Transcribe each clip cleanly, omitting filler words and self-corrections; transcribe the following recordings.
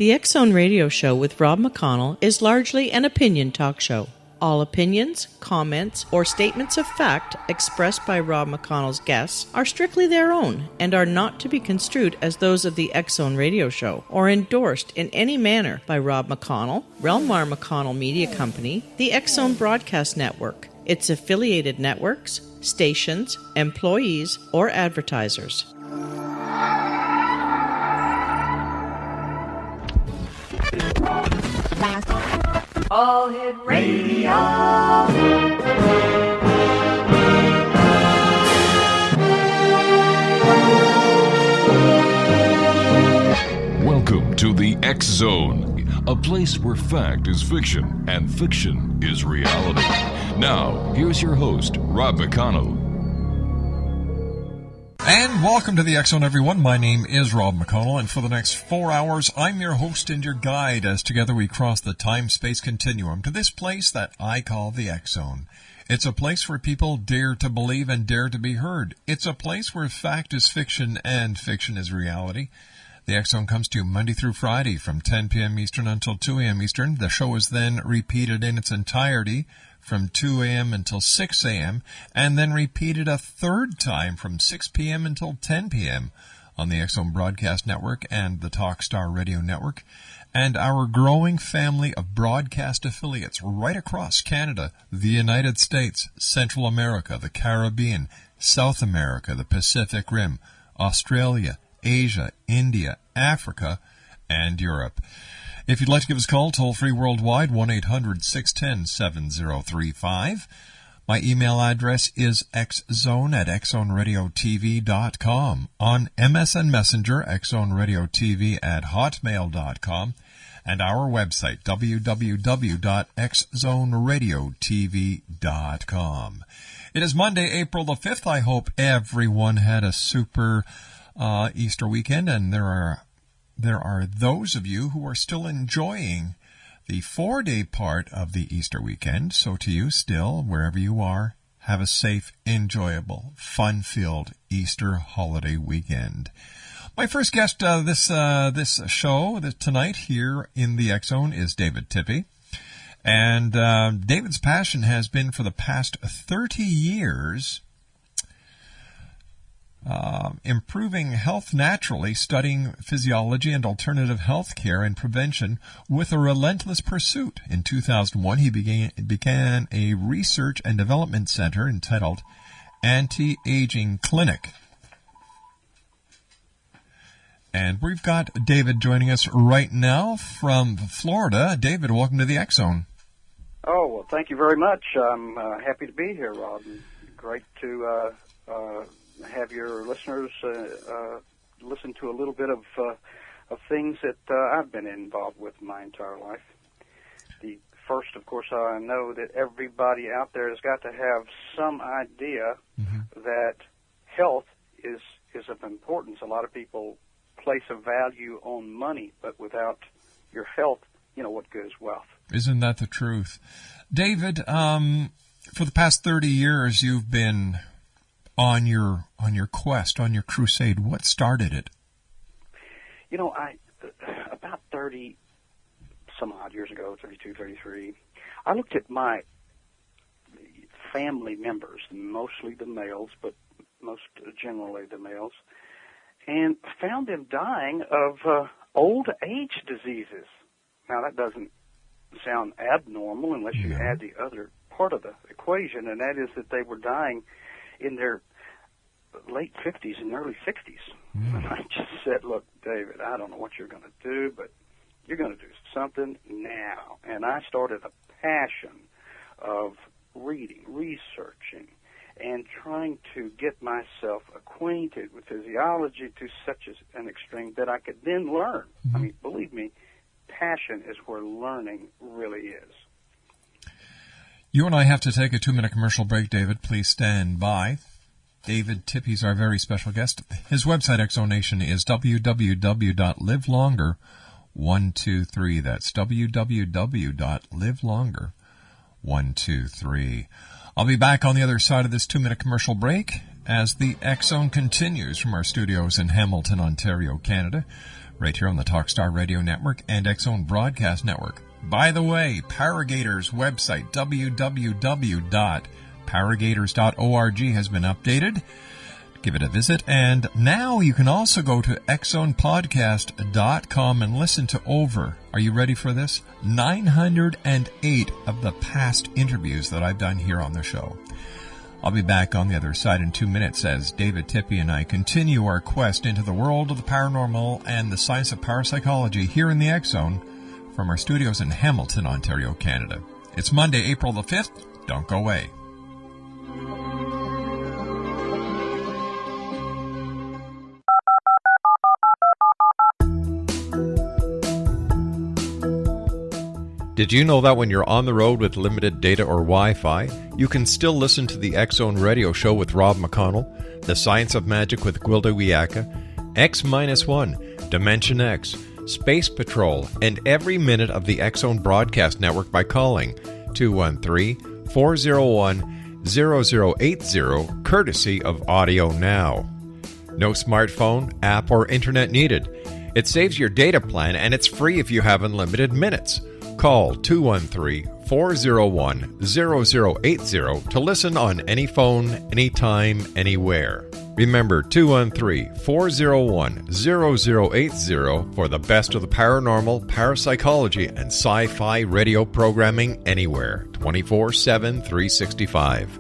The X Zone Radio Show with Rob McConnell is largely an opinion talk show. All opinions, comments, or statements of fact expressed by Rob McConnell's guests are strictly their own and are not to be construed as those of the X Zone Radio Show or endorsed in any manner by Rob McConnell, Relmar McConnell Media Company, the X Zone Broadcast Network, its affiliated networks, stations, employees, or advertisers. All Hit Radio. Welcome to the X Zone, a place where fact is fiction and fiction is reality. Now, here's your host, Rob McConnell. And welcome to the X Zone, everyone. My name is Rob McConnell, and for the next 4 hours, I'm your host and your guide as together we cross the time-space continuum to this place that I call the X Zone. It's a place where people dare to believe and dare to be heard. It's a place where fact is fiction and fiction is reality. The X Zone comes to you Monday through Friday from 10 p.m. Eastern until 2 a.m. Eastern. The show is then repeated in its entirety from 2 a.m. until 6 a.m., and then repeated a third time from 6 p.m. until 10 p.m. on the X Zone Broadcast Network and the Talkstar Radio Network, and our growing family of broadcast affiliates right across Canada, the United States, Central America, the Caribbean, South America, the Pacific Rim, Australia, Asia, India, Africa, and Europe. If you'd like to give us a call, toll-free worldwide, 1-800-610-7035. My email address is xzone@xzoneradiotv.com. On MSN Messenger, xzoneradiotv@hotmail.com. And our website, www.xzoneradiotv.com. It is Monday, April the 5th. I hope everyone had a super Easter weekend, and there are those of you who are still enjoying the 4-day part of the Easter weekend. So to you still, wherever you are, have a safe, enjoyable, fun-filled Easter holiday weekend. My first guest this show tonight here in the X Zone is David Tippie. And David's passion has been for the past 30 years improving health naturally, studying physiology and alternative health care and prevention with a relentless pursuit. In 2001, he began a research and development center entitled Anti-Aging Clinic. And we've got David joining us right now from Florida. David, welcome to the X Zone. Oh, well, thank you very much. I'm happy to be here, Rob. Great to have your listeners listen to a little bit of things that I've been involved with my entire life. The first, of course, I know that everybody out there has got to have some idea that health is of importance. A lot of people place a value on money, but without your health, what good is wealth? Isn't that the truth? David, for the past 30 years, you've been on your quest, on your crusade. What started it? About 30 some odd years ago, 32, 33, I looked at my family members, mostly the males, but most generally the males, and found them dying of old age diseases. Now, that doesn't sound abnormal unless you add the other part of the equation, and that is that they were dying in their late 50s and early 60s. And I just said, look, David, I don't know what you're going to do, but you're going to do something now. And I started a passion of reading, researching, and trying to get myself acquainted with physiology to such an extreme that I could then learn. I mean, believe me, passion is where learning really is. You and I have to take a 2-minute commercial break, David. Please stand by. David Tippie's our very special guest. His website, Exonation, is www.livelonger123. That's www.livelonger123. I'll be back on the other side of this 2-minute commercial break as the X Zone continues from our studios in Hamilton, Ontario, Canada, right here on the Talkstar Radio Network and X Zone Broadcast Network. By the way, Paragator's website, www.paragators.org, has been updated. Give it a visit. And now you can also go to xzonepodcast.com and listen to over, are you ready for this? 908 of the past interviews that I've done here on the show. I'll be back on the other side in 2 minutes as David Tippie and I continue our quest into the world of the paranormal and the science of parapsychology here in the X Zone from our studios in Hamilton, Ontario, Canada. It's Monday, April the 5th. Don't go away. Did you know that when you're on the road with limited data or Wi-Fi, you can still listen to the X Zone Radio Show with Rob McConnell, The Science of Magic with Gwilda Wiyaka, X-1, Dimension X, Space Patrol, and every minute of the X Zone Broadcast Network by calling 213-401-0080, courtesy of Audio Now. No smartphone, app, or internet needed. It saves your data plan and it's free if you have unlimited minutes. Call 213-401-0080 to listen on any phone, anytime, anywhere. Remember 213-401-0080 for the best of the paranormal, parapsychology, and sci-fi radio programming anywhere, 24/7, 365.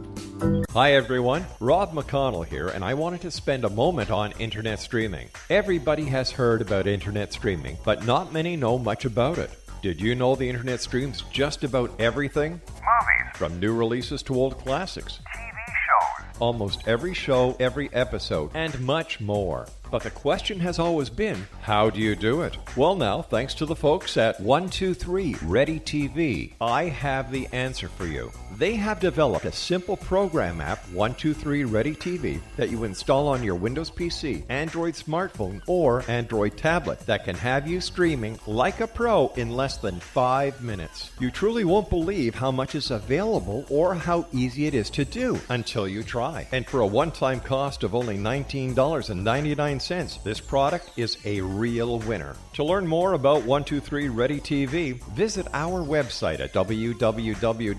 Hi everyone, Rob McConnell here, and I wanted to spend a moment on internet streaming. Everybody has heard about internet streaming, but not many know much about it. Did you know the internet streams just about everything? Movies. From new releases to old classics. TV shows. Almost every show, every episode, and much more. But the question has always been, how do you do it? Well now, thanks to the folks at 123 Ready TV, I have the answer for you. They have developed a simple program app, 123 Ready TV, that you install on your Windows PC, Android smartphone, or Android tablet that can have you streaming like a pro in less than 5 minutes. You truly won't believe how much is available or how easy it is to do until you try. And for a one-time cost of only $19.99, this product is a real winner. To learn more about 123 Ready TV, visit our website at www.xzbn.net.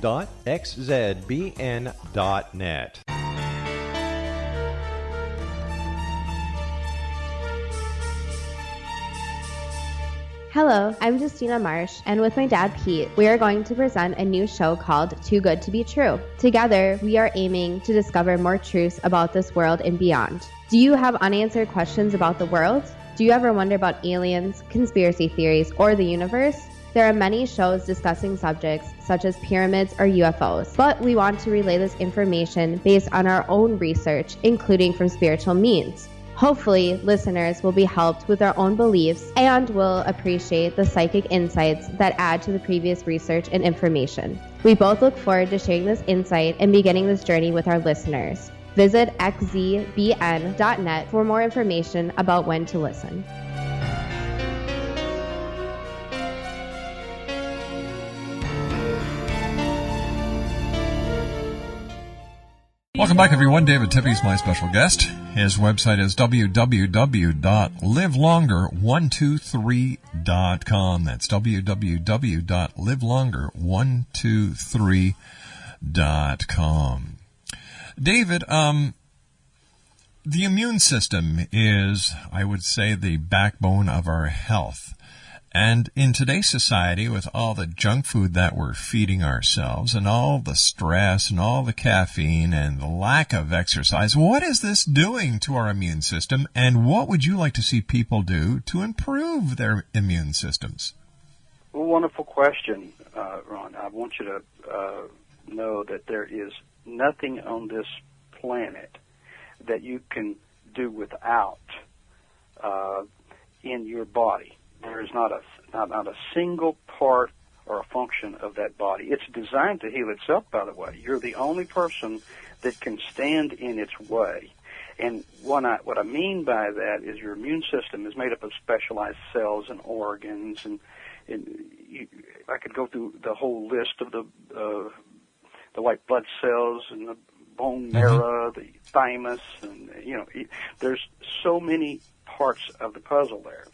Hello, I'm Justina Marsh, and with my dad Pete, we are going to present a new show called Too Good to Be True. Together, we are aiming to discover more truths about this world and beyond. Do you have unanswered questions about the world? Do you ever wonder about aliens, conspiracy theories, or the universe? There are many shows discussing subjects such as pyramids or UFOs, but we want to relay this information based on our own research, including from spiritual means. Hopefully, listeners will be helped with their own beliefs and will appreciate the psychic insights that add to the previous research and information. We both look forward to sharing this insight and beginning this journey with our listeners. Visit xzbn.net for more information about when to listen. Welcome back, everyone. David Tippie is my special guest. His website is www.livelonger123.com. That's www.livelonger123.com. David, the immune system is, I would say, the backbone of our health. And in today's society, with all the junk food that we're feeding ourselves and all the stress and all the caffeine and the lack of exercise, what is this doing to our immune system? And what would you like to see people do to improve their immune systems? Well, wonderful question, Ron. I want you to know that there is nothing on this planet that you can do without in your body. There is not a single part or a function of that body. It's designed to heal itself, by the way. You're the only person that can stand in its way. And what I mean by that is your immune system is made up of specialized cells and organs, and I could go through the whole list of the white blood cells and the bone marrow, the thymus, and, there's so many parts of the puzzle there.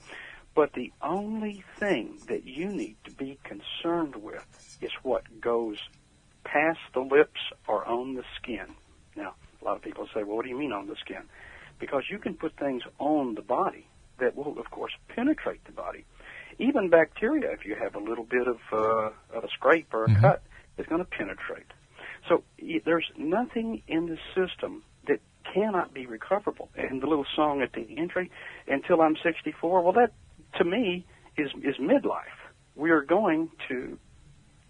But the only thing that you need to be concerned with is what goes past the lips or on the skin. Now, a lot of people say, well, what do you mean on the skin? Because you can put things on the body that will, of course, penetrate the body. Even bacteria, if you have a little bit of a scrape or a cut, is going to penetrate. So there's nothing in the system that cannot be recoverable. And the little song at the entry, until I'm 64, well, that, to me, is midlife. We are going to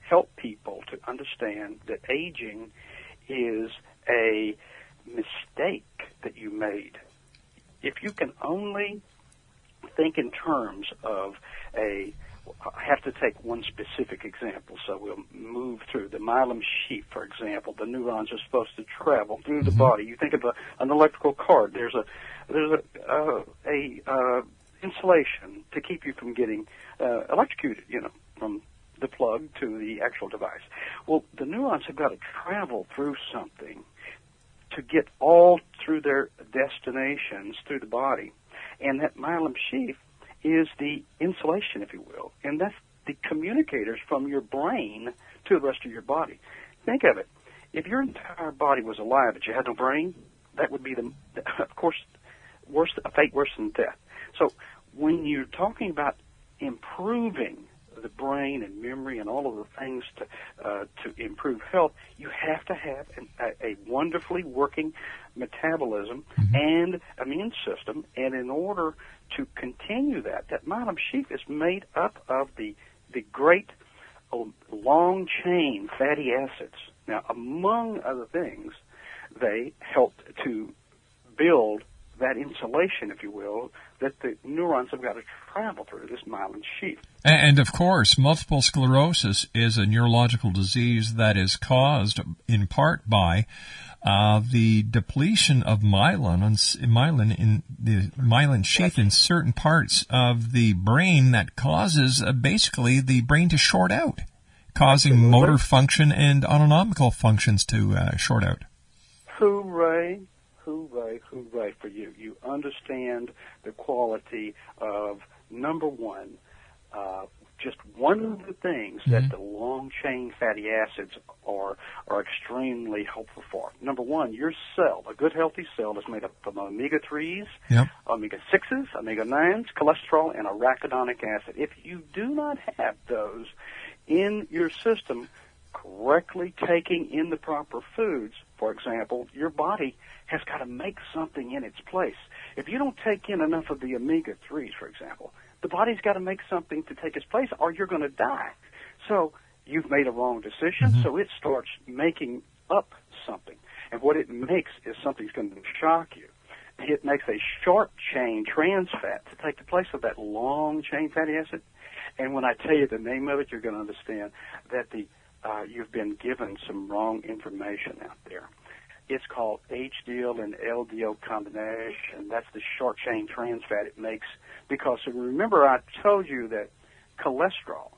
help people to understand that aging is a mistake that you made. If you can only think in terms of I have to take one specific example, so we'll move through the myelin sheath, for example. The neurons are supposed to travel through the body. You think of an electrical cord. There's a insulation to keep you from getting electrocuted, from the plug to the actual device. Well, the neurons have got to travel through something to get all through their destinations through the body. And that myelin sheath is the insulation, if you will, and that's the communicators from your brain to the rest of your body. Think of it. If your entire body was alive but you had no brain, that would be, of course, a fate worse than death. So when you're talking about improving the brain and memory and all of the things to improve health, you have to have a wonderfully working metabolism and immune system. And in order to continue that myelin sheath is made up of the great long-chain fatty acids. Now, among other things, they help to build that insulation, if you will, that the neurons have got to travel through, this myelin sheath. And of course, multiple sclerosis is a neurological disease that is caused in part by the depletion of myelin in the myelin sheath in certain parts of the brain that causes basically the brain to short out, causing motor function and autonomical functions to short out. Hooray. Hooray, hooray for you. You understand the quality of, number one, just one of the things that the long-chain fatty acids are extremely helpful for. Number one, your cell, a good healthy cell, is made up of omega-3s, omega-6s, omega-9s, cholesterol, and arachidonic acid. If you do not have those in your system, correctly taking in the proper foods, for example, your body has got to make something in its place. If you don't take in enough of the omega-3s, for example, the body's got to make something to take its place or you're going to die. So you've made a wrong decision, so it starts making up something. And what it makes is something's going to shock you. It makes a short-chain trans fat to take the place of that long-chain fatty acid. And when I tell you the name of it, you're going to understand that you've been given some wrong information out there. It's called HDL and LDL combination. That's the short-chain trans fat it makes. Because remember, I told you that cholesterol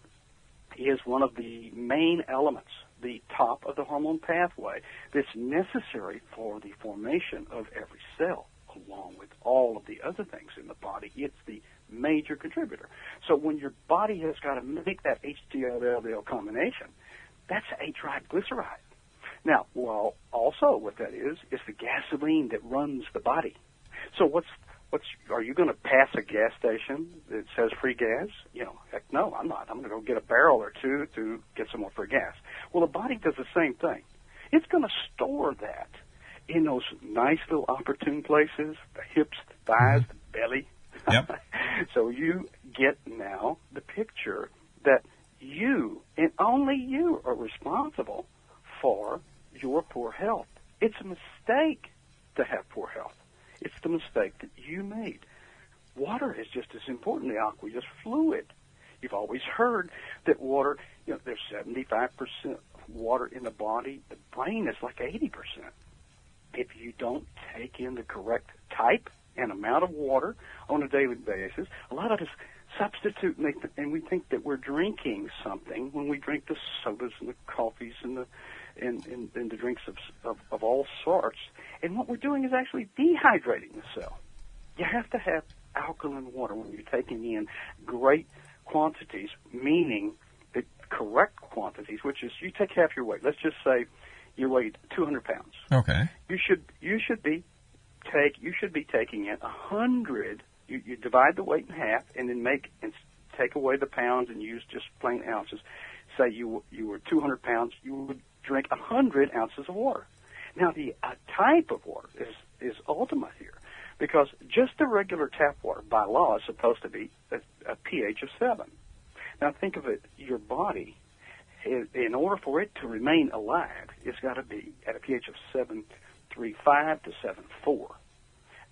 is one of the main elements, the top of the hormone pathway, that's necessary for the formation of every cell, along with all of the other things in the body. It's the major contributor. So when your body has got to make that HDL-LDL combination, that's a triglyceride. Now, well, also what that is the gasoline that runs the body. So are you going to pass a gas station that says free gas? Heck no, I'm not. I'm going to go get a barrel or two to get some more free gas. Well, the body does the same thing. It's going to store that in those nice little opportune places, the hips, the thighs, the belly. Yep. So you get now the picture that you and only you are responsible for your poor health. It's a mistake to have poor health. It's the mistake that you made. Water is just as important, the aqueous fluid. You've always heard that water, there's 75% water in the body. The brain is like 80%. If you don't take in the correct type and amount of water on a daily basis, a lot of us substitute and we think that we're drinking something when we drink the sodas and the coffees and in the drinks of all sorts. And what we're doing is actually dehydrating the cell. You have to have alkaline water when you're taking in great quantities, meaning the correct quantities, which is you take half your weight. Let's just say you weigh 200 pounds. Okay. You should be taking in 100. You divide the weight in half, and then take away the pounds and use just plain ounces. Say you were 200 pounds, you would drink 100 ounces of water. Now the type of water is ultimate here, because just the regular tap water by law is supposed to be a pH of 7. Now think of it, your body, in order for it to remain alive, it's got to be at a pH of 7.35 to 7.4.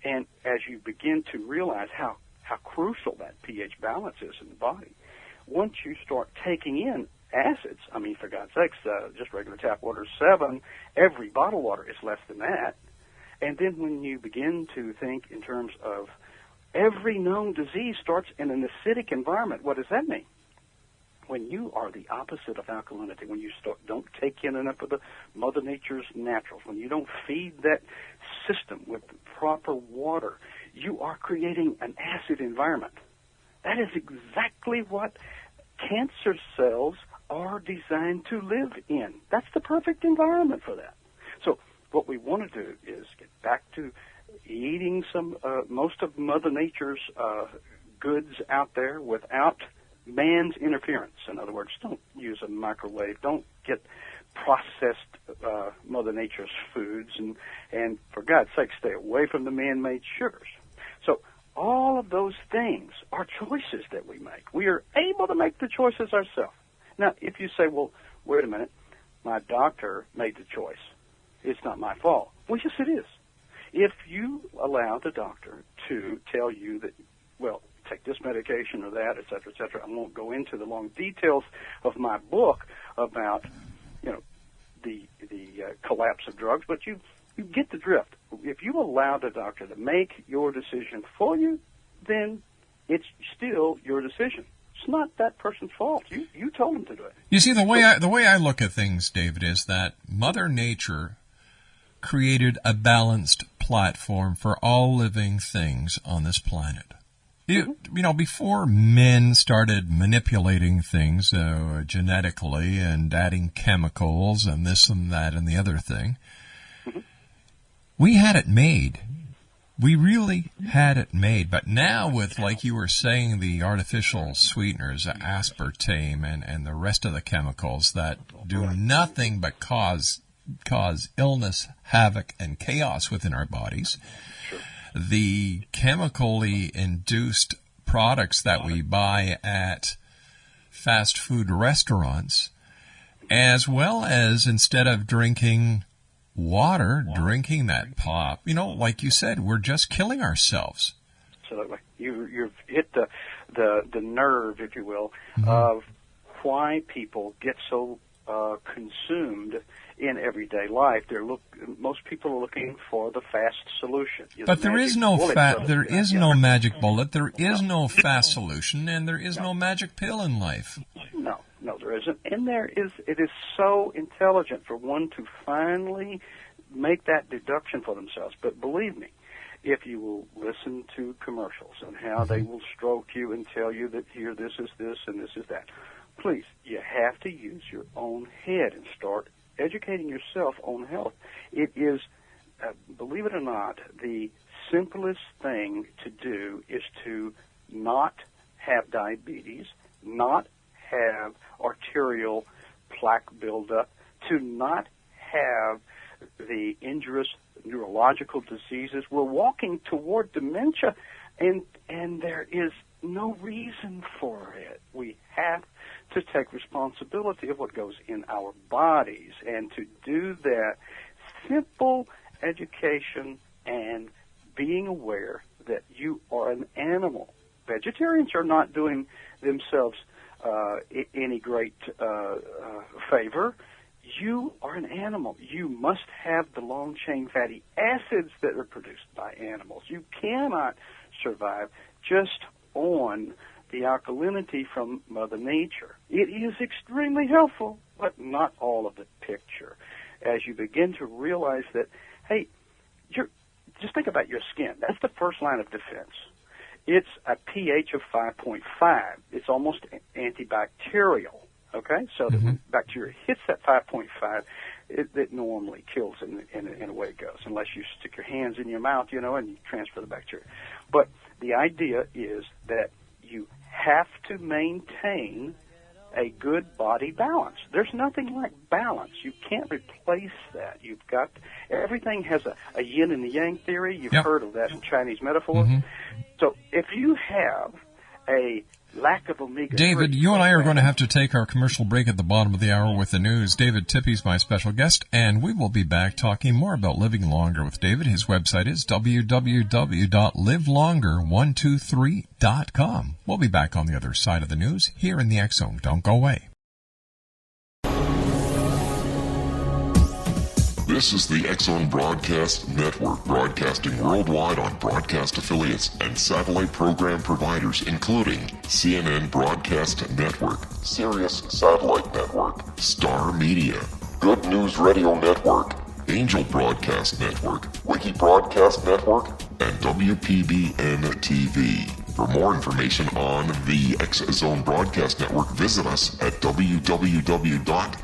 And as you begin to realize how crucial that pH balance is in the body, once you start taking in acids, I mean, for God's sakes, just regular tap water is 7. Every bottled water is less than that. And then when you begin to think in terms of every known disease starts in an acidic environment, what does that mean? When you are the opposite of alkalinity, when you don't take in enough of the Mother Nature's naturals, when you don't feed that system with proper water, you are creating an acid environment. That is exactly what cancer cells are designed to live in. That's the perfect environment for that. So what we want to do is get back to eating most of Mother Nature's goods out there without man's interference. In other words, don't use a microwave. Don't get processed Mother Nature's foods. And for God's sake, stay away from the man-made sugars. So all of those things are choices that we make. We are able to make the choices ourselves. Now, if you say, well, wait a minute, my doctor made the choice. It's not my fault. Well, yes, it is. If you allow the doctor to tell you that, well, take this medication or that, et cetera, I won't go into the long details of my book about, the collapse of drugs, but you get the drift. If you allow the doctor to make your decision for you, then it's still your decision. It's not that person's fault. You told him to do it. You see, the way I look at things, David, is that Mother Nature created a balanced platform for all living things on this planet. Before men started manipulating things genetically and adding chemicals and this and that and the other thing, we had it made. We really had it made. But now with, like you were saying, the artificial sweeteners, aspartame, and the rest of the chemicals that do nothing but cause illness, havoc, and chaos within our bodies, the chemically induced products that we buy at fast food restaurants, as well as instead of drinking water, drinking that pop, like you said, we're just killing ourselves. Absolutely. You've hit the nerve, if you will, of why people get so consumed in everyday life. Most people are looking for the fast solution. But there is no magic bullet, there is no fast solution, and there is no magic pill in life. No, there isn't. And it is so intelligent for one to finally make that deduction for themselves. But believe me, if you will listen to commercials and how they will stroke you and tell you that here, this is this and this is that, please, you have to use your own head and start educating yourself on health. It is, believe it or not, the simplest thing to do is to not have diabetes, not have arterial plaque buildup, to not have the injurious neurological diseases. We're walking toward dementia, and there is no reason for it. We have to take responsibility of what goes in our bodies, and to do that, simple education and being aware that you are an animal. Vegetarians are not doing themselves any great favor. You are an animal. You must have the long-chain fatty acids that are produced by animals. You cannot survive just on the alkalinity from Mother Nature. It is extremely helpful, but not all of the picture. As you begin to realize that, hey, just think about your skin. That's the first line of defense. It's a pH of 5.5. It's almost antibacterial, okay? So that when bacteria hits that 5.5, it normally kills in a way it goes, unless you stick your hands in your mouth, and you transfer the bacteria. But the idea is that you have to maintain a good body balance. There's nothing like balance. You can't replace that. Everything has a yin and the yang theory. You've heard of that in Chinese metaphors. So if you have a lack of omega-3... David, you and I are going to have to take our commercial break at the bottom of the hour with the news. David Tippie's my special guest, and we will be back talking more about living longer with David. His website is www.livelonger123.com. We'll be back on the other side of the news here in the X Zone. Don't go away. This is the X Zone Broadcast Network, broadcasting worldwide on broadcast affiliates and satellite program providers, including CNN Broadcast Network, Sirius Satellite Network, Star Media, Good News Radio Network, Angel Broadcast Network, Wiki Broadcast Network, and WPBN TV. For more information on the X Zone Broadcast Network, visit us at www.xzbn.net.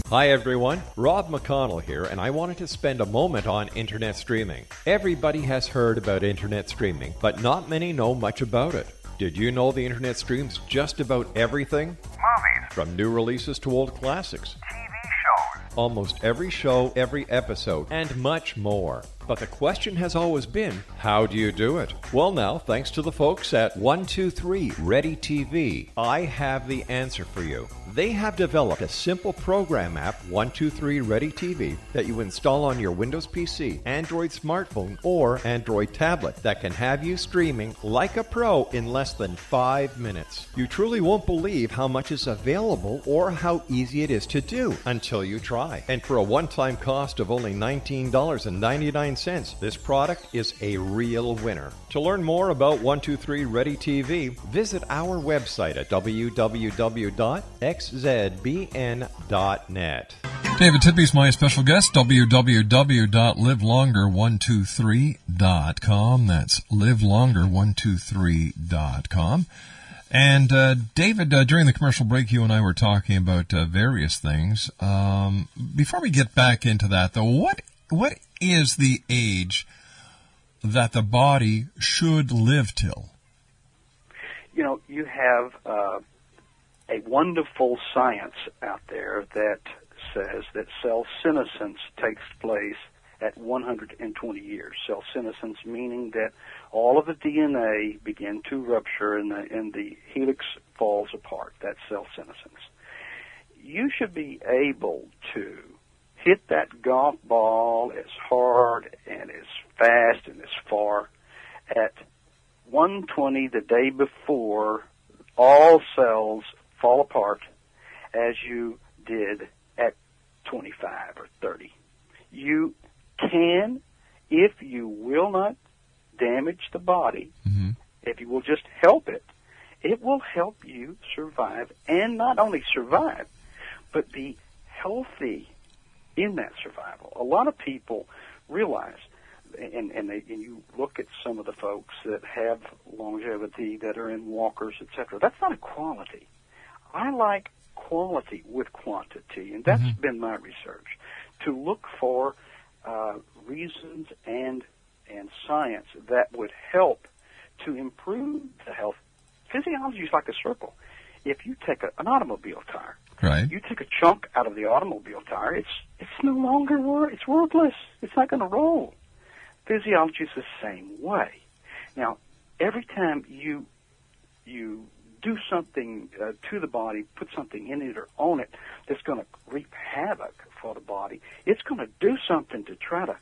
Hi everyone, Rob McConnell here, and I wanted to spend a moment on internet streaming. Everybody has heard about internet streaming, but not many know much about it. Did you know the internet streams just about everything? Movies. From new releases to old classics. TV shows. Almost every show, every episode, and much more. But the question has always been, how do you do it? Well now, thanks to the folks at 123 Ready TV, I have the answer for you. They have developed a simple program app, 123 Ready TV, that you install on your Windows PC, Android smartphone, or Android tablet that can have you streaming like a pro in less than 5 minutes. You truly won't believe how much is available or how easy it is to do until you try. And for a one-time cost of only $19.99, this product is a real winner. To learn more about 123 Ready TV, visit our website at www.xzbn.net. David Tippie's my special guest, www.livelonger123.com. That's livelonger123.com. And David, during the commercial break, you and I were talking about various things. Before we get back into that, though, what is the age that the body should live till? You have a wonderful science out there that says that cell senescence takes place at 120 years. Cell senescence meaning that all of the DNA begin to rupture and the helix falls apart. That's cell senescence. You should be able to hit that golf ball as hard and as fast and as far at 120 the day before all cells fall apart as you did at 25 or 30. You can, if you will not damage the body, if you will just help it, it will help you survive, and not only survive, but be healthy in that survival. A lot of people realize, and you look at some of the folks that have longevity that are in walkers, etc. That's not a quality. I like quality with quantity, and that's been my research, to look for reasons and science that would help to improve the health. Physiology is like a circle. If you take an automobile tire, right, you take a chunk out of the automobile tire, it's no longer it's worthless. It's not going to roll. Physiology is the same way. Now, every time you do something to the body, put something in it or on it that's going to reap havoc for the body, it's going to do something to try to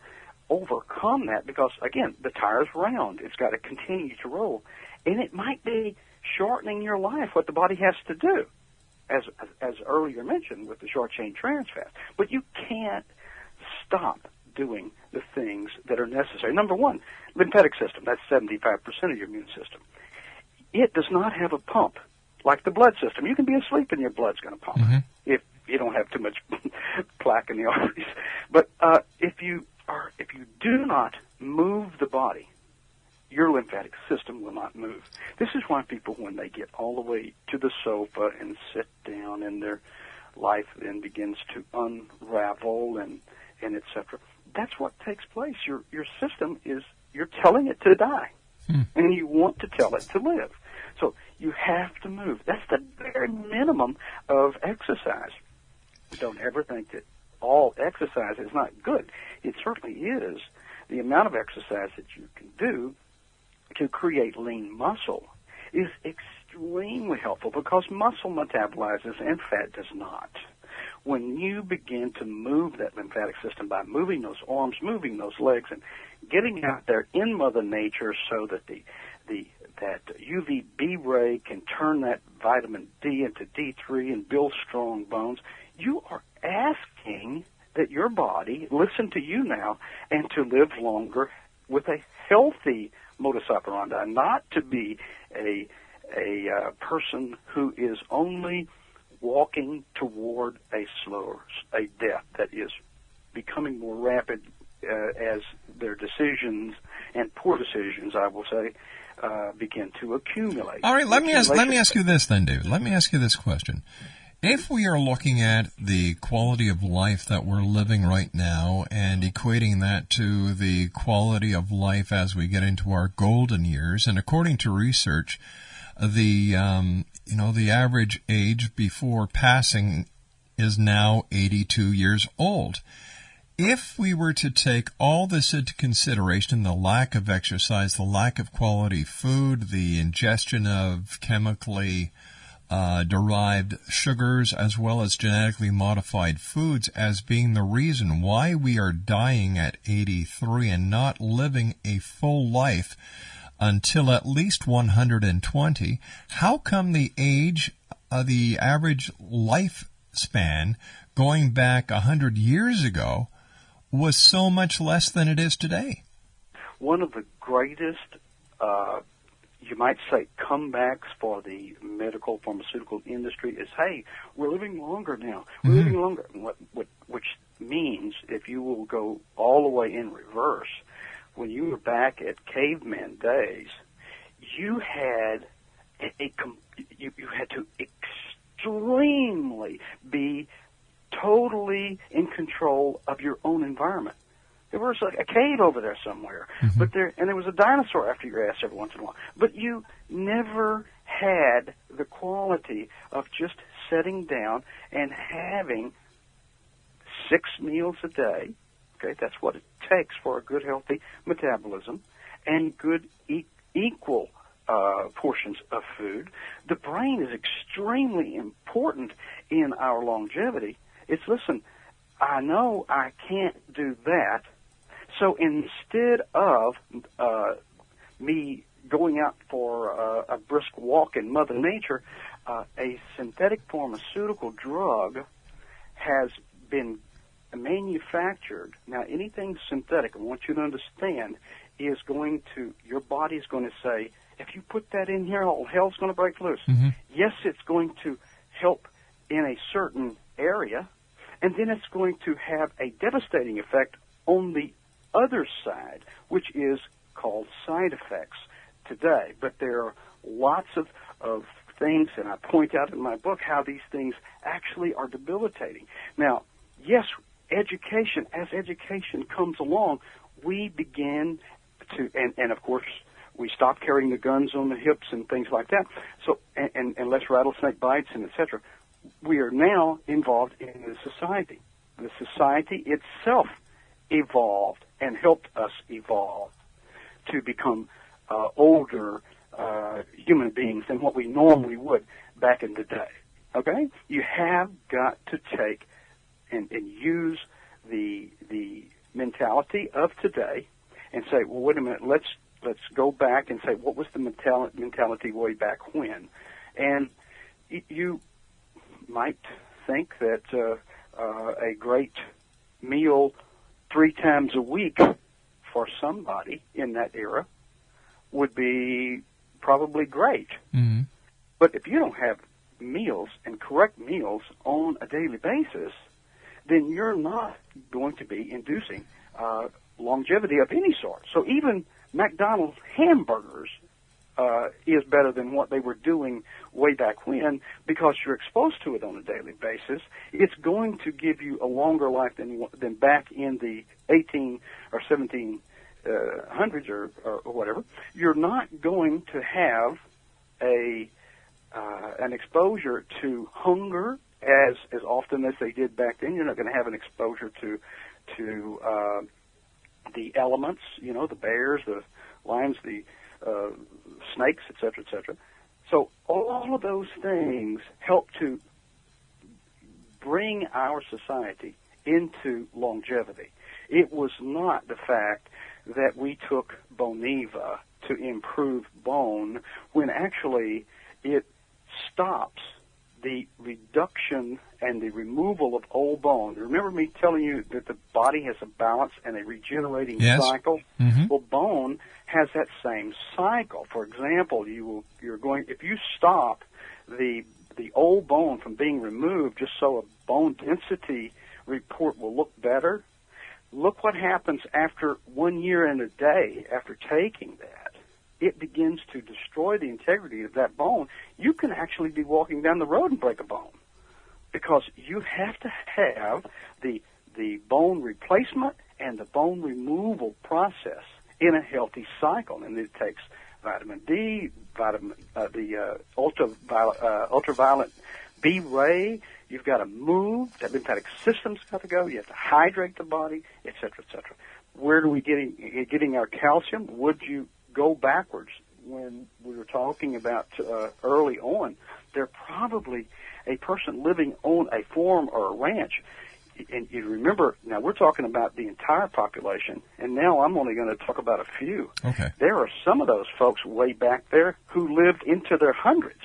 overcome that, because, again, the tire's round. It's got to continue to roll. And it might be shortening your life, what the body has to do, as earlier mentioned with the short-chain trans fat. But you can't stop doing the things that are necessary. Number one, lymphatic system. That's 75% of your immune system. It does not have a pump like the blood system. You can be asleep and your blood's going to pump if you don't have too much plaque in the arteries. But if you do not move the body, your lymphatic system will not move. This is why people, when they get all the way to the sofa and sit down, and their life then begins to unravel and et cetera, that's what takes place. Your system is, you're telling it to die, and you want to tell it to live. So you have to move. That's the very minimum of exercise. Don't ever think that all exercise is not good. It certainly is. The amount of exercise that you can do to create lean muscle is extremely helpful, because muscle metabolizes and fat does not. When you begin to move that lymphatic system by moving those arms, moving those legs, and getting out there in Mother Nature so that that UVB ray can turn that vitamin D into D3 and build strong bones, you are asking that your body listen to you now and to live longer with a healthy modus operandi, not to be a person who is only walking toward a death that is becoming more rapid as their decisions, and poor decisions, I will say, begin to accumulate. All right, let me ask you this then, David. Let me ask you this question. If we are looking at the quality of life that we're living right now and equating that to the quality of life as we get into our golden years, and according to research, the average age before passing is now 82 years old. If we were to take all this into consideration, the lack of exercise, the lack of quality food, the ingestion of chemically derived sugars, as well as genetically modified foods, as being the reason why we are dying at 83 and not living a full life until at least 120, how come the average lifespan going back 100 years ago was so much less than it is today? One of the greatest, you might say, comebacks for the medical pharmaceutical industry is, hey, we're living longer now. We're living longer. Which means, if you will go all the way in reverse, when you were back at caveman days, you had you had to extremely be totally in control of your own environment. There was like a cave over there somewhere, but there was a dinosaur after your ass every once in a while. But you never had the quality of just sitting down and having 6 meals a day. Okay, that's what it takes for a good, healthy metabolism, and good equal portions of food. The brain is extremely important in our longevity. Listen, I know I can't do that, so instead of me going out for a brisk walk in Mother Nature, a synthetic pharmaceutical drug has been manufactured. Now, anything synthetic, I want you to understand, is going to, your body's going to say, if you put that in here, all hell's going to break loose. Yes, it's going to help in a certain area, and then it's going to have a devastating effect on the other side, which is called side effects today. But there are lots of things, and I point out in my book how these things actually are debilitating. Now, yes, education, as education comes along, we begin to, and of course, we stop carrying the guns on the hips and things like that. So, and less rattlesnake bites and et cetera. We are now involved in the society. The society itself evolved and helped us evolve to become older human beings than what we normally would back in the day. Okay? You have got to take and use the mentality of today and say, well, wait a minute, let's go back and say, what was the mentality way back when? And you might think that a great meal 3 times a week for somebody in that era would be probably great. Mm-hmm. But if you don't have meals and correct meals on a daily basis, then you're not going to be inducing longevity of any sort. So even McDonald's hamburgers is better than what they were doing way back when, because you're exposed to it on a daily basis. It's going to give you a longer life than back in the 18 or 1700s or whatever. You're not going to have an exposure to hunger as often as they did back then. You're not going to have an exposure to the elements, the bears, the lions, the snakes, etc., etc. So all of those things help to bring our society into longevity. It was not the fact that we took Boniva to improve bone, when actually it stops the reduction and the removal of old bone. Remember me telling you that the body has a balance and a regenerating cycle? Mm-hmm. Well, bone has that same cycle. For example, if you stop the old bone from being removed just so a bone density report will look better, look what happens after 1 year and a day after taking that. It begins to destroy the integrity of that bone. You can actually be walking down the road and break a bone, because you have to have the bone replacement and the bone removal process in a healthy cycle. And it takes vitamin D, the ultraviolet B ray. You've got to move. The lymphatic system's got to go. You have to hydrate the body, et cetera, et cetera. Where do we getting our calcium? Would you go backwards when we were talking about early on? They're probably a person living on a farm or a ranch. And you remember, now we're talking about the entire population, and now I'm only going to talk about a few. Okay. There are some of those folks way back there who lived into their hundreds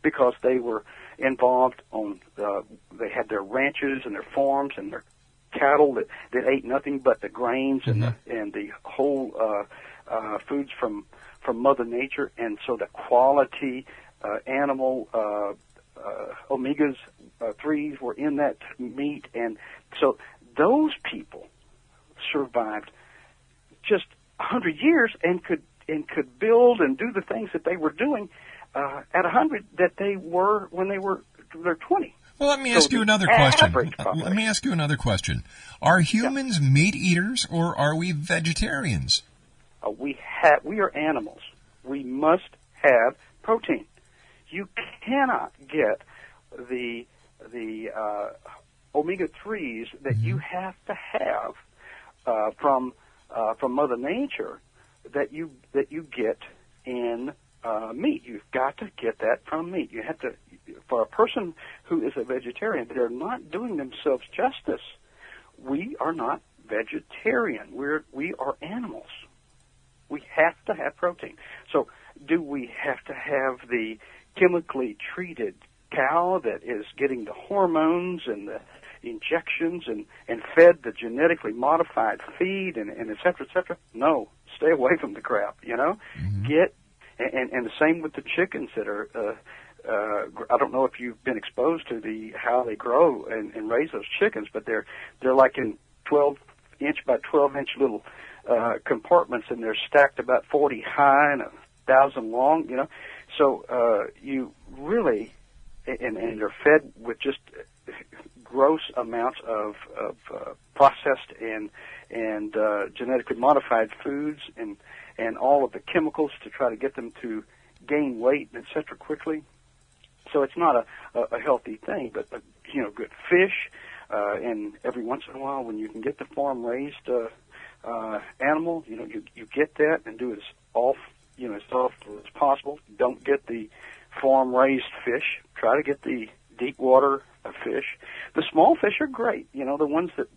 because they were involved on, they had their ranches and their farms and their cattle that ate nothing but the grains and the whole foods from Mother Nature, and so the quality animal omegas 3s were in that meat, and so those people survived just 100 years and could build and do the things that they were doing at 100 that they were when they were their 20. Well, let me ask you another question. Are humans meat eaters, or are we vegetarians? We are animals. We must have protein. You cannot get the omega-3s that you have to have from Mother Nature that you get in meat. You've got to get that from meat. You have to. For a person who is a vegetarian, they're not doing themselves justice. We are not vegetarian. We are animals. We have to have protein. So do we have to have the chemically treated cow that is getting the hormones and the injections and fed the genetically modified feed and et cetera, No, stay away from the crap, Mm-hmm. And the same with the chickens that are, I don't know if you've been exposed to how they grow and raise those chickens, but they're like in 12-inch by 12-inch little compartments, and they're stacked about 40 high and 1,000 long, So you really, and they're fed with just gross amounts of processed and genetically modified foods and all of the chemicals to try to get them to gain weight, et cetera, quickly. So it's not a healthy thing, but good fish, and every once in a while when you can get the farm-raised animal, you get that and do it as often as possible. Don't get the farm-raised fish. Try to get the deep water fish. The small fish are great. The ones that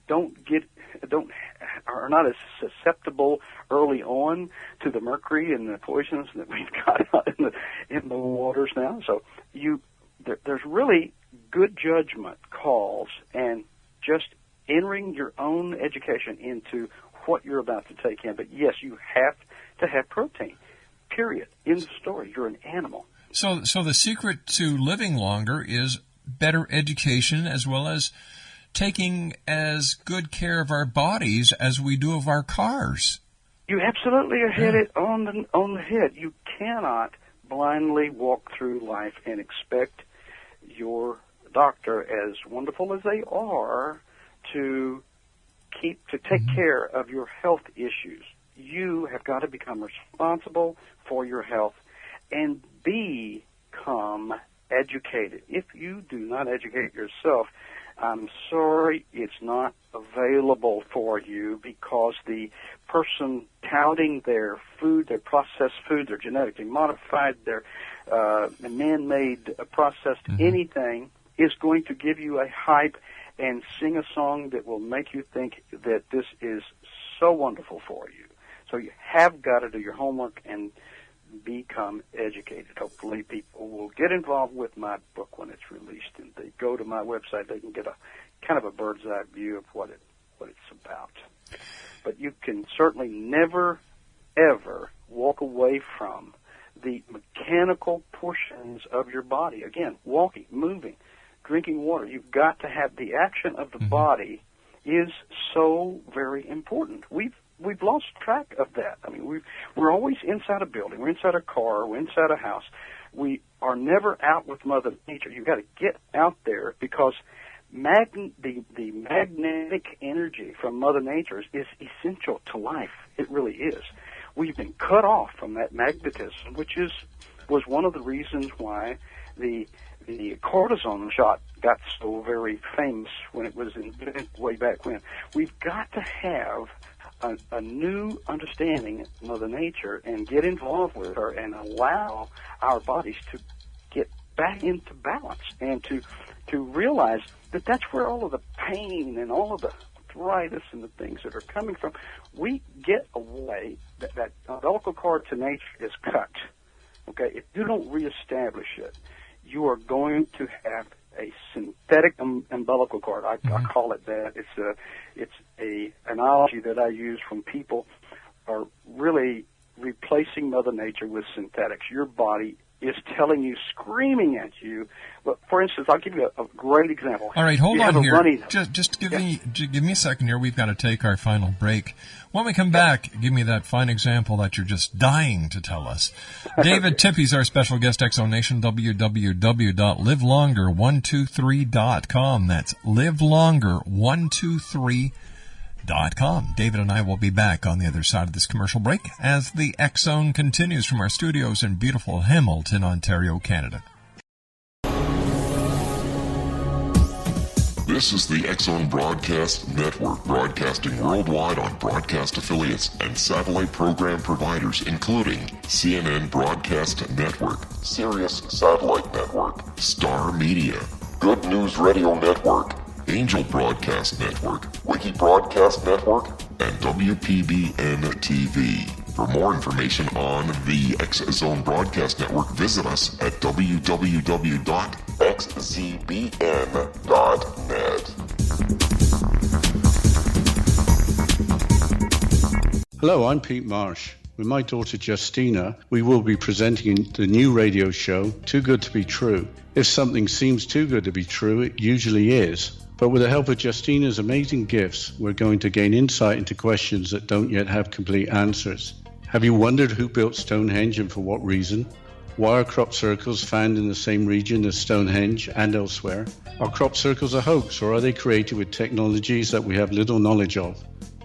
are not as susceptible early on to the mercury and the poisons that we've got out in the waters now. So there's really good judgment calls and just entering your own education into what you're about to take in. But yes, you have to have protein. Period. End of story. You're an animal. So the secret to living longer is better education as well as taking as good care of our bodies as we do of our cars. You absolutely hit it on the head. You cannot blindly walk through life and expect your doctor, as wonderful as they are, to take care of your health issues. You have got to become responsible for your health and become educated. If you do not educate yourself, I'm sorry, it's not available for you, because the person touting their food, their processed food, their genetically modified, their man-made processed anything, is going to give you a hype and sing a song that will make you think that this is so wonderful for you. So you have got to do your homework and become educated. Hopefully people will get involved with my book when it's released, and they go to my website, they can get a kind of a bird's eye view of what it's about. But you can certainly never, ever walk away from the mechanical portions of your body. Again, walking, moving, drinking water. You've got to have the action of the body is so very important. We've lost track of that. I mean, we're always inside a building. We're inside a car. We're inside a house. We are never out with Mother Nature. You've got to get out there, because the magnetic energy from Mother Nature is essential to life. It really is. We've been cut off from that magnetism, which was one of the reasons why the cortisone shot got so very famous when it was invented way back when. We've got to have a new understanding of Mother Nature and get involved with her and allow our bodies to get back into balance, and to realize that that's where all of the pain and all of the arthritis and the things that are coming from. We get away, that umbilical cord to nature is cut. Okay, if you don't reestablish it, you are going to have a synthetic umbilical cord. I call it that. It's a analogy that I use when people are really replacing Mother Nature with synthetics. Your body is telling you, screaming at you. But for instance, I'll give you a great example. All right, hold on here. Just give me a second here. We've got to take our final break. When we come back, give me that fine example that you're just dying to tell us. David Tippie's our special guest, Exonation, www.livelonger123.com. That's livelonger123.com. David and I will be back on the other side of this commercial break as the X Zone continues from our studios in beautiful Hamilton, Ontario, Canada. This is the X Zone Broadcast Network, broadcasting worldwide on broadcast affiliates and satellite program providers, including CNN Broadcast Network, Sirius Satellite Network, Star Media, Good News Radio Network, Angel Broadcast Network, Wiki Broadcast Network, and WPBN TV. For more information on the X Zone Broadcast Network, visit us at www.xzbn.net. Hello, I'm Pete Marsh. With my daughter Justina, we will be presenting the new radio show, Too Good to Be True. If something seems too good to be true, it usually is. But with the help of Justina's amazing gifts, we're going to gain insight into questions that don't yet have complete answers. Have you wondered who built Stonehenge and for what reason? Why are crop circles found in the same region as Stonehenge and elsewhere? Are crop circles a hoax, or are they created with technologies that we have little knowledge of?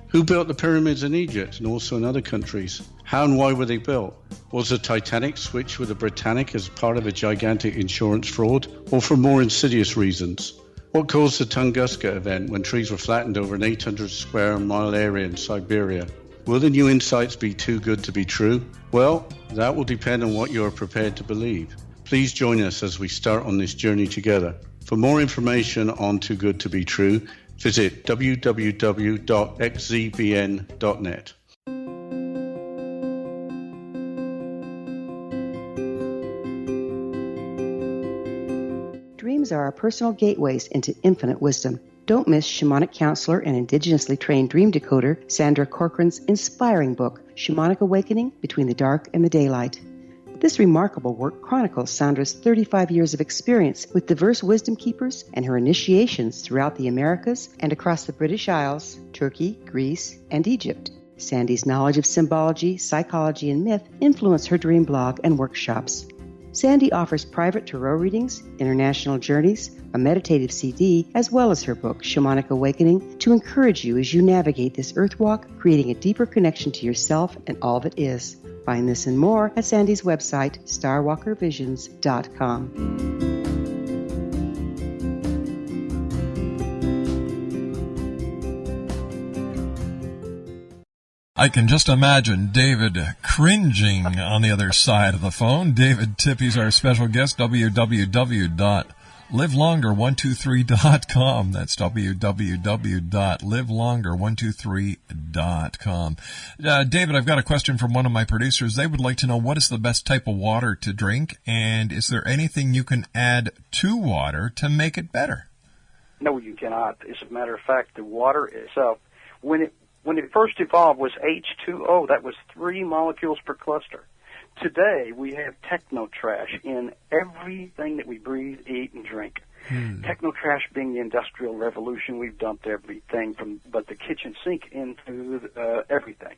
Who built the pyramids in Egypt and also in other countries? How and why were they built? Was the Titanic switched with the Britannic as part of a gigantic insurance fraud, or for more insidious reasons? What caused the Tunguska event when trees were flattened over an 800 square mile area in Siberia? Will the new insights be too good to be true? Well, that will depend on what you are prepared to believe. Please join us as we start on this journey together. For more information on Too Good to Be True, visit www.xzbn.net. Dreams are our personal gateways into infinite wisdom. Don't miss shamanic counselor and indigenously trained dream decoder Sandra Corcoran's inspiring book, Shamanic Awakening Between the Dark and the Daylight. This remarkable work chronicles Sandra's 35 years of experience with diverse wisdom keepers and her initiations throughout the Americas and across the British Isles, Turkey, Greece, and Egypt. Sandy's knowledge of symbology, psychology, and myth influence her dream blog and workshops. Sandy offers private tarot readings, international journeys, a meditative CD, as well as her book, Shamanic Awakening, to encourage you as you navigate this earth walk, creating a deeper connection to yourself and all that is. Find this and more at Sandy's website, starwalkervisions.com. I can just imagine David cringing on the other side of the phone. David Tippie's our special guest, www.livelonger123.com. That's www.livelonger123.com. David, I've got a question from one of my producers. They would like to know what is the best type of water to drink, and is there anything you can add to water to make it better? No, you cannot. As a matter of fact, the water itself, when it first evolved, was H2O. That was 3 molecules per cluster. Today, we have techno-trash in everything that we breathe, eat, and drink. Techno-trash being the Industrial Revolution, we've dumped everything from but the kitchen sink into everything.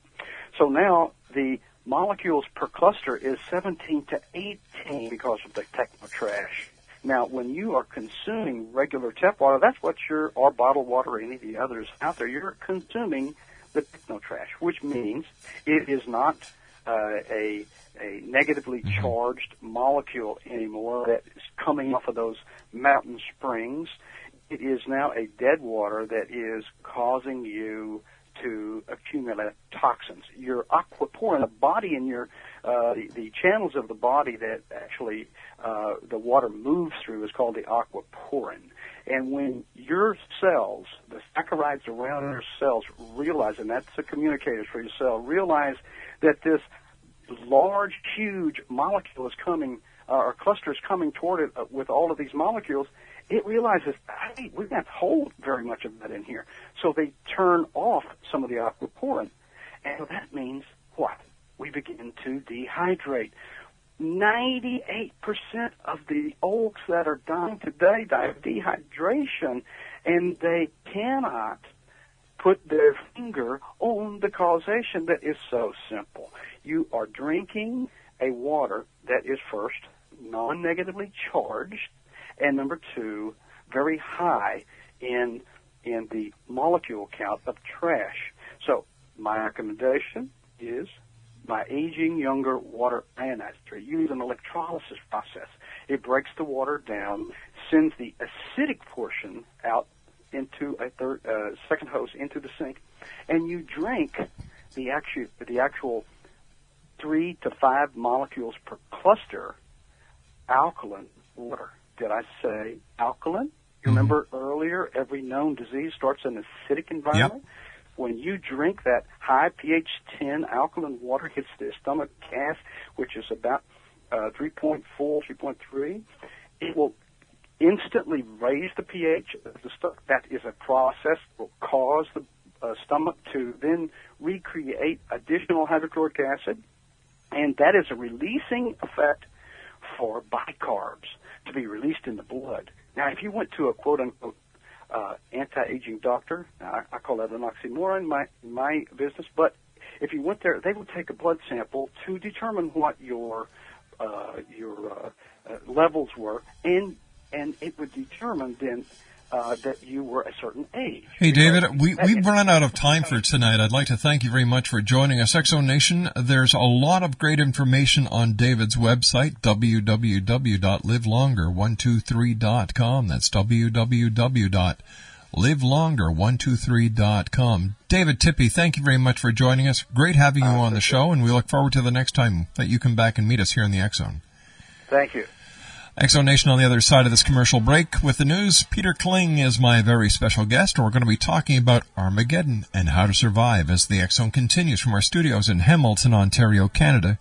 So now the molecules per cluster is 17 to 18 because of the techno-trash. Now, when you are consuming regular tap water, that's what or bottled water or any of the others out there, you're consuming the techno-trash, which means it is not a negatively charged molecule anymore that is coming off of those mountain springs. It is now a dead water that is causing you to accumulate toxins. Your aquaporin, the body in your the channels of the body that actually the water moves through is called the aquaporin. And when your cells, the saccharides around your cells, realize, and that's the communicators for your cell, realize that this large, huge molecule is coming, or cluster is coming toward it with all of these molecules, it realizes, hey, we can't hold very much of that in here. So they turn off some of the aquaporin. And that means what? We begin to dehydrate. 98% of the oaks that are dying today die of dehydration, and they cannot put their finger on the causation that is so simple. You are drinking a water that is, first, non-negatively charged, and number 2, very high in the molecule count of trash. So my recommendation is, by aging younger water ionizer, use an electrolysis process. It breaks the water down, sends the acidic portion out into a second hose into the sink, and you drink the actual 3 to 5 molecules per cluster alkaline water. Did I say alkaline? You remember earlier, every known disease starts in an acidic environment? Yep. When you drink that high pH 10 alkaline water, hits the stomach gas, which is about 3.4, 3.3, it will instantly raise the pH of the stomach. That is a process that will cause the stomach to then recreate additional hydrochloric acid, and that is a releasing effect for bicarbs to be released in the blood. Now, if you went to a quote-unquote anti-aging doctor, I call that an oxymoron in my business, but if you went there, they would take a blood sample to determine what your levels were, and it would determine then that you were a certain age. Hey, David, we've run out of time for tonight. I'd like to thank you very much for joining us. Exo Nation, there's a lot of great information on David's website, www.livelonger123.com. That's www.livelonger123.com. David Tippie, thank you very much for joining us. Great having you on the show, and we look forward to the next time that you come back and meet us here in the X Zone. Thank you. Exo Nation, on the other side of this commercial break with the news, Peter Kling is my very special guest, and we're going to be talking about Armageddon and how to survive as the X Zone continues from our studios in Hamilton, Ontario, Canada.